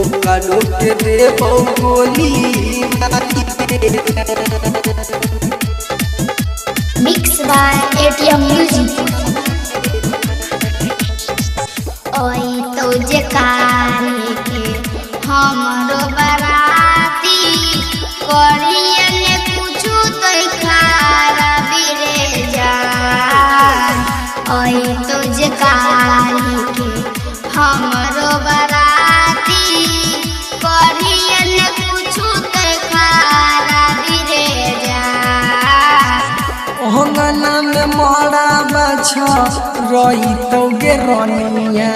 ओकरो के देबो गोली मारी के मिक्स बाय एटीएम म्यूजिक। ओई तो जे कारे के हमरो बराती करियन कुछु तो खारा बिरे जान। ओई तो जे कारे के हमरो बराती करियन कुछु तो खारा बिरे जान। ओहंगना में मरा बाछा रही तो गे रनिया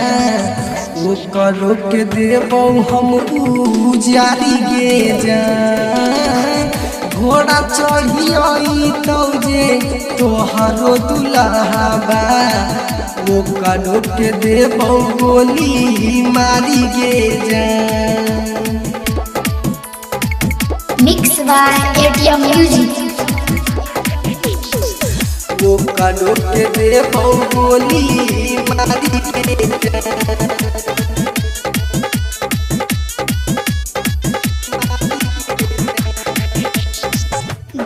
ओकरो के देबो हम उजारी गे जान। घोड़ा चढ़ियई तो जे तोहरो दुल्हा बा ओकरो के देबो गोली मारी गे जान। Mix by ATM music. ओकरो के देबो गोली मारी के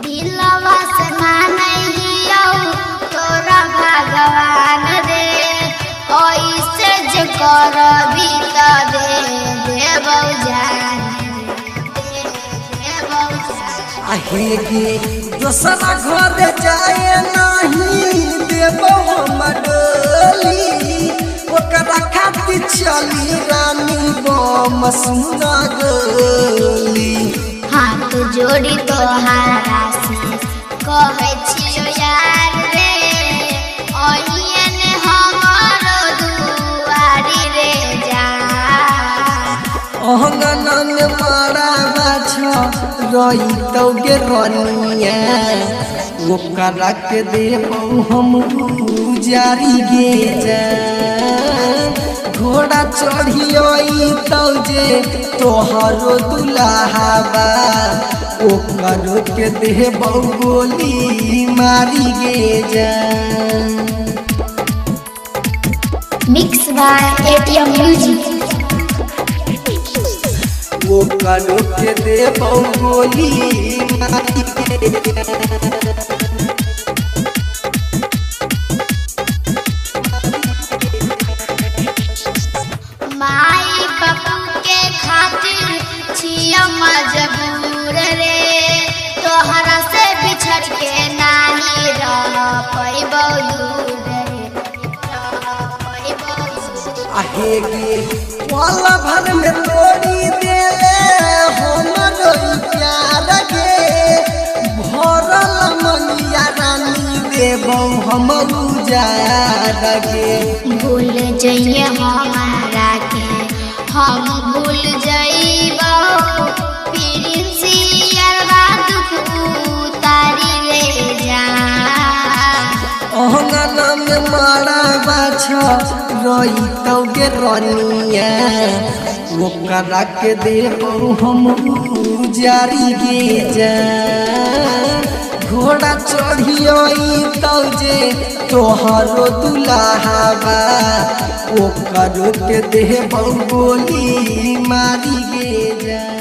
दिलवा से मानइयो तोरा भगवान रे ओइसे जे करबी त देबौ जान देबौ जान। आहे गे दोसरा घर जाए नहीं देबो हम डोली ओकरा खातिर चली रानी बम सुना गोली। हाथ जोड़ी तोहारा से कहै छियो यार रे ओहियन हमरो दुआरी रे जान। ओहंगना में मारा बाछा रही तो गे रनिया ओकरा के देबो हम उजारी गे जान। घोड़ा चढ़ियई तो जे तोहरो दुल्हा बा ओकरो के देबो गोली मारी गे जान। Mix by ATM music. ओकरो के देबो गोली मारी के माई बापू के खातिर छियो मजबूर रे तोहरा से बिछड़ के नाही रह पैबौ दूर रे रह पैबौ दूर। आहे गे वाला भर में तोड़ी देले हमरो प्यार गे भरल मनिया रानी देबो हम उजार गे। भूल जइए हमारा के हम भूल जइबौ प्रिंसियरवा दुख उतारी ले जान। ओहंगना में मारा बाछा रही तो गे रनिया ओकरा के देबो हम उजारी गे जान। घोड़ा चढ़ियई तो जे तोहरो दुल्हा बा ओकरो के देबो गोली मारी गे जान।